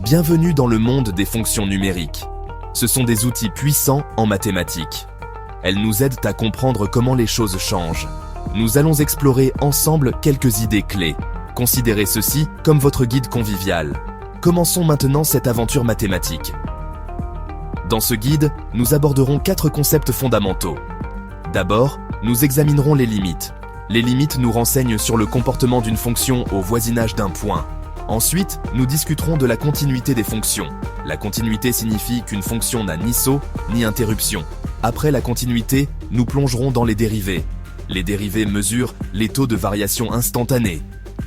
Bienvenue dans le monde des fonctions numériques. Ce sont des outils puissants en mathématiques. Elles nous aident à comprendre comment les choses changent. Nous allons explorer ensemble quelques idées clés. Considérez ceci comme votre guide convivial. Commençons maintenant cette aventure mathématique. Dans ce guide, nous aborderons 4 concepts fondamentaux. D'abord, nous examinerons les limites. Les limites nous renseignent sur le comportement d'une fonction au voisinage d'un point. Ensuite, nous discuterons de la continuité des fonctions. La continuité signifie qu'une fonction n'a ni saut ni interruption. Après la continuité, nous plongerons dans les dérivés. Les dérivés mesurent les taux de variation instantanés.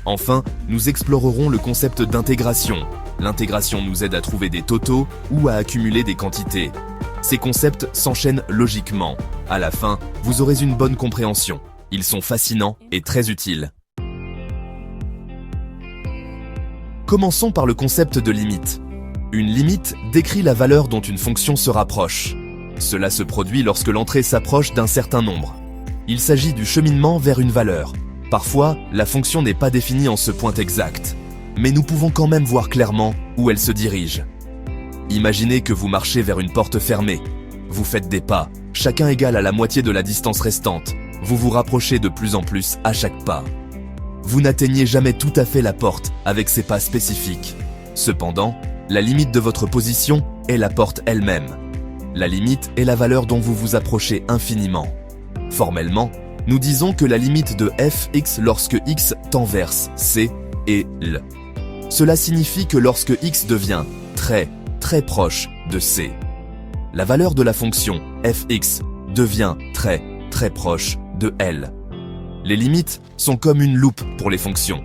Enfin, nous explorerons le concept d'intégration. L'intégration nous aide à trouver des totaux ou à accumuler des quantités. Ces concepts s'enchaînent logiquement. À la fin, vous aurez une bonne compréhension. Ils sont fascinants et très utiles. Commençons par le concept de limite. Une limite décrit la valeur dont une fonction se rapproche. Cela se produit lorsque l'entrée s'approche d'un certain nombre. Il s'agit du cheminement vers une valeur. Parfois, la fonction n'est pas définie en ce point exact, mais nous pouvons quand même voir clairement où elle se dirige. Imaginez que vous marchez vers une porte fermée. Vous faites des pas, chacun égal à la moitié de la distance restante. Vous vous rapprochez de plus en plus à chaque pas. Vous n'atteignez jamais tout à fait la porte avec ces pas spécifiques. Cependant, la limite de votre position est la porte elle-même. La limite est la valeur dont vous vous approchez infiniment. Formellement, nous disons que la limite de fx lorsque x tend vers c est L. Cela signifie que lorsque x devient très proche de c, la valeur de la fonction fx devient très proche de L. Les limites sont comme une loupe pour les fonctions.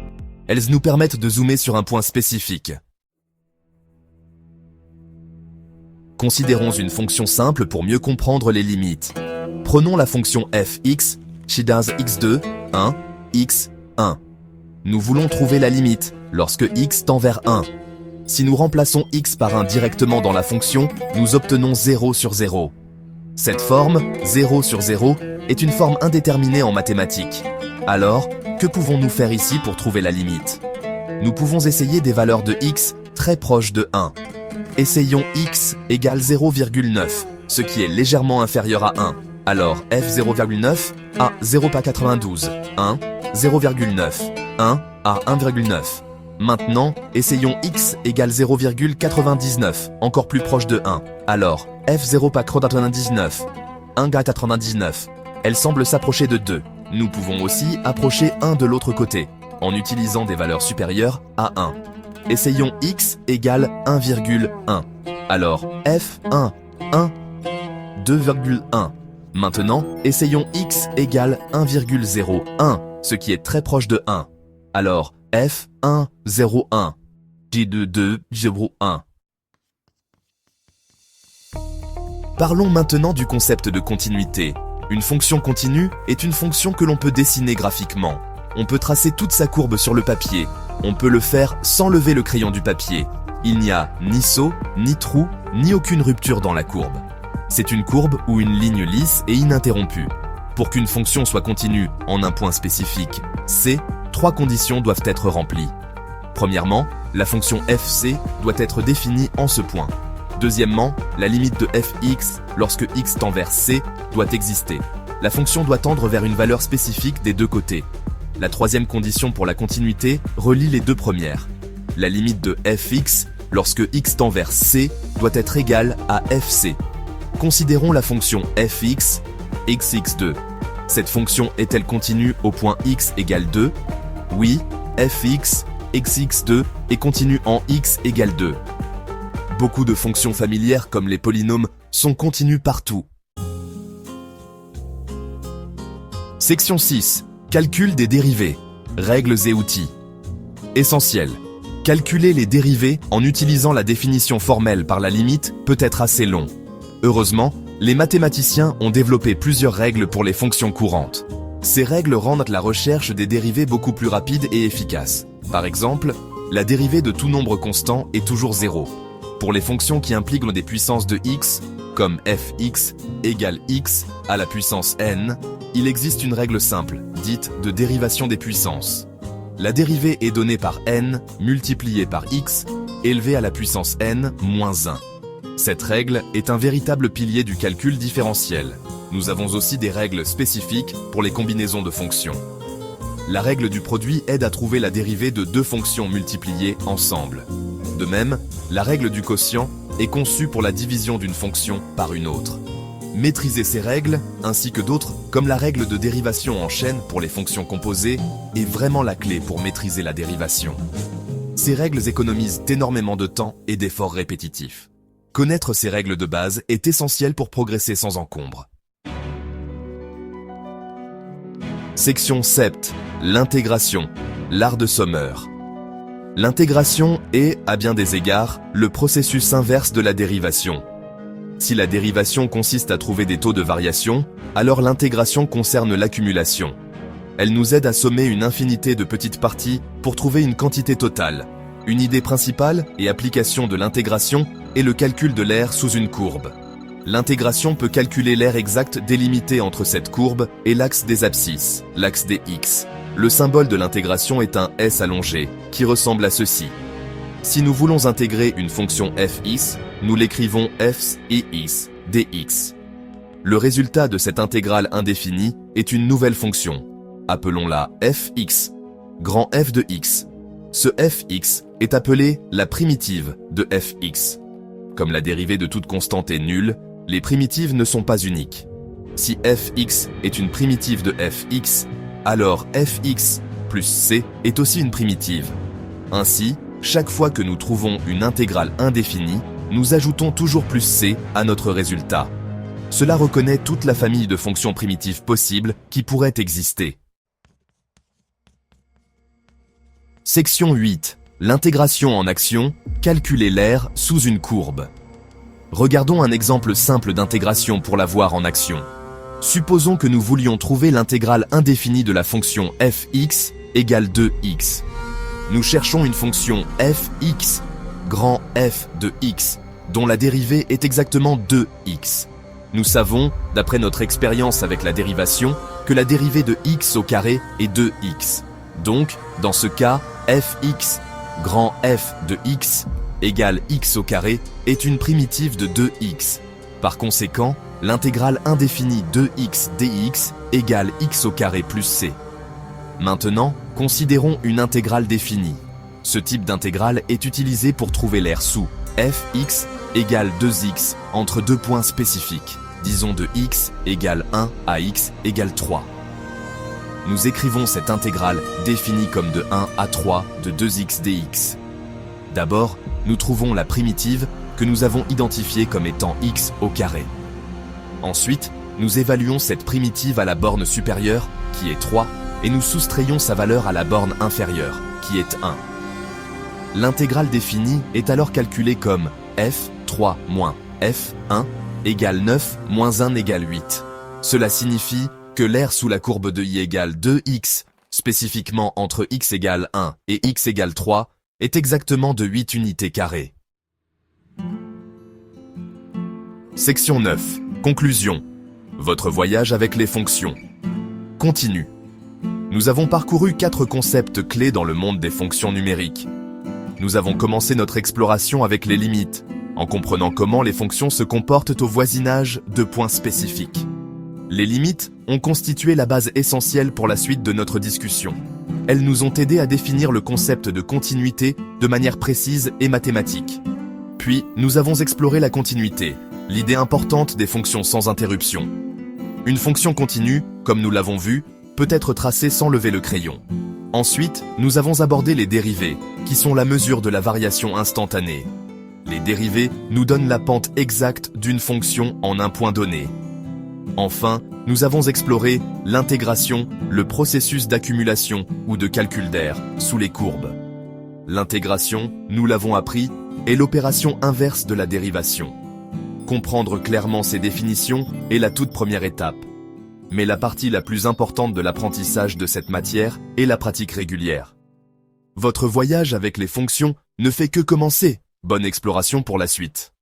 Elles nous permettent de zoomer sur un point spécifique. Considérons une fonction simple pour mieux comprendre les limites. Prenons la fonction fx, she does x2, 1, x, 1. Nous voulons trouver la limite lorsque x tend vers 1. Si nous remplaçons x par 1 directement dans la fonction, nous obtenons 0 sur 0. Cette forme, 0 sur 0, est une forme indéterminée en mathématiques. Alors, que pouvons-nous faire ici pour trouver la limite? Nous pouvons essayer des valeurs de x très proches de 1. Essayons x égale 0,9, ce qui est légèrement inférieur à 1. Alors, f 0,9 à 0,92, 1, 0,9, 1 à 1,9. Maintenant, essayons x égale 0,99, encore plus proche de 1. Alors, f 0,99, 1,99. Elle semble s'approcher de 2. Nous pouvons aussi approcher 1 de l'autre côté, en utilisant des valeurs supérieures à 1. Essayons x égale 1,1. Alors, f 1, 1, 2,1. Maintenant, essayons x égale 1,01, ce qui est très proche de 1. Alors, f 1, 0, 1. J2, 2, 0, 1. Parlons maintenant du concept de continuité. Une fonction continue est une fonction que l'on peut dessiner graphiquement. On peut tracer toute sa courbe sur le papier. On peut le faire sans lever le crayon du papier. Il n'y a ni saut, ni trou, ni aucune rupture dans la courbe. C'est une courbe ou une ligne lisse et ininterrompue. Pour qu'une fonction soit continue en un point spécifique, C, 3 conditions doivent être remplies. Premièrement, la fonction fc doit être définie en ce point. Deuxièmement, la limite de fx lorsque x tend vers c doit exister. La fonction doit tendre vers une valeur spécifique des deux côtés. La troisième condition pour la continuité relie les deux premières. La limite de fx lorsque x tend vers c doit être égale à fc. Considérons la fonction fx, xx2. Cette fonction est-elle continue au point x égale 2? Oui, fx, xx2 est continue en x égale 2. Beaucoup de fonctions familières comme les polynômes sont continues partout. Section 6. Calcul des dérivés. Règles et outils. Essentiel. Calculer les dérivés en utilisant la définition formelle par la limite peut être assez long. Heureusement, les mathématiciens ont développé plusieurs règles pour les fonctions courantes. Ces règles rendent la recherche des dérivés beaucoup plus rapide et efficace. Par exemple, la dérivée de tout nombre constant est toujours 0. Pour les fonctions qui impliquent des puissances de x, comme fx égale x à la puissance n, il existe une règle simple, dite de dérivation des puissances. La dérivée est donnée par n multiplié par x élevé à la puissance n-1. Cette règle est un véritable pilier du calcul différentiel. Nous avons aussi des règles spécifiques pour les combinaisons de fonctions. La règle du produit aide à trouver la dérivée de deux fonctions multipliées ensemble. De même, la règle du quotient est conçue pour la division d'une fonction par une autre. Maîtriser ces règles, ainsi que d'autres, comme la règle de dérivation en chaîne pour les fonctions composées, est vraiment la clé pour maîtriser la dérivation. Ces règles économisent énormément de temps et d'efforts répétitifs. Connaître ces règles de base est essentiel pour progresser sans encombre. Section 7. L'intégration, l'art de sommeur. L'intégration est, à bien des égards, le processus inverse de la dérivation. Si la dérivation consiste à trouver des taux de variation, alors l'intégration concerne l'accumulation. Elle nous aide à sommer une infinité de petites parties pour trouver une quantité totale. Une idée principale et application de l'intégration est le calcul de l'aire sous une courbe. L'intégration peut calculer l'aire exacte délimitée entre cette courbe et l'axe des abscisses, l'axe des x. Le symbole de l'intégration est un S allongé, qui ressemble à ceci. Si nous voulons intégrer une fonction fx, nous l'écrivons f(is) dx. Le résultat de cette intégrale indéfinie est une nouvelle fonction. Appelons-la fx, grand F de x. Ce fx est appelé la primitive de fx. Comme la dérivée de toute constante est nulle, les primitives ne sont pas uniques. Si fx est une primitive de fx, alors fx plus c est aussi une primitive. Ainsi, chaque fois que nous trouvons une intégrale indéfinie, nous ajoutons toujours plus c à notre résultat. Cela reconnaît toute la famille de fonctions primitives possibles qui pourraient exister. Section 8. L'intégration en action, calculer l'aire sous une courbe. Regardons un exemple simple d'intégration pour la voir en action. Supposons que nous voulions trouver l'intégrale indéfinie de la fonction fx égale 2x. Nous cherchons une fonction fx, grand F de x, dont la dérivée est exactement 2x. Nous savons, d'après notre expérience avec la dérivation, que la dérivée de x au carré est 2x. Donc, dans ce cas, fx, grand F de x, égale x au carré, est une primitive de 2x. Par conséquent, l'intégrale indéfinie 2x dx égale x au carré plus c. Maintenant, considérons une intégrale définie. Ce type d'intégrale est utilisé pour trouver l'aire sous fx égale 2x entre deux points spécifiques, disons de x égale 1 à x égale 3. Nous écrivons cette intégrale définie comme de 1 à 3 de 2x dx. D'abord, nous trouvons la primitive que nous avons identifiée comme étant x au carré. Ensuite, nous évaluons cette primitive à la borne supérieure, qui est 3, et nous soustrayons sa valeur à la borne inférieure, qui est 1. L'intégrale définie est alors calculée comme f3 moins f1 égale 9 moins 1 égale 8. Cela signifie que l'aire sous la courbe de y égale 2x, spécifiquement entre x égale 1 et x égale 3, est exactement de 8 unités carrées. Section 9. Conclusion. Votre voyage avec les fonctions. Continue. Nous avons parcouru 4 concepts clés dans le monde des fonctions numériques. Nous avons commencé notre exploration avec les limites, en comprenant comment les fonctions se comportent au voisinage de points spécifiques. Les limites ont constitué la base essentielle pour la suite de notre discussion. Elles nous ont aidés à définir le concept de continuité de manière précise et mathématique. Puis, nous avons exploré la continuité, l'idée importante des fonctions sans interruption. Une fonction continue, comme nous l'avons vu, peut être tracée sans lever le crayon. Ensuite, nous avons abordé les dérivés, qui sont la mesure de la variation instantanée. Les dérivés nous donnent la pente exacte d'une fonction en un point donné. Enfin, nous avons exploré l'intégration, le processus d'accumulation ou de calcul d'aire sous les courbes. L'intégration, nous l'avons appris, est l'opération inverse de la dérivation. Comprendre clairement ces définitions est la toute première étape. Mais la partie la plus importante de l'apprentissage de cette matière est la pratique régulière. Votre voyage avec les fonctions ne fait que commencer. Bonne exploration pour la suite.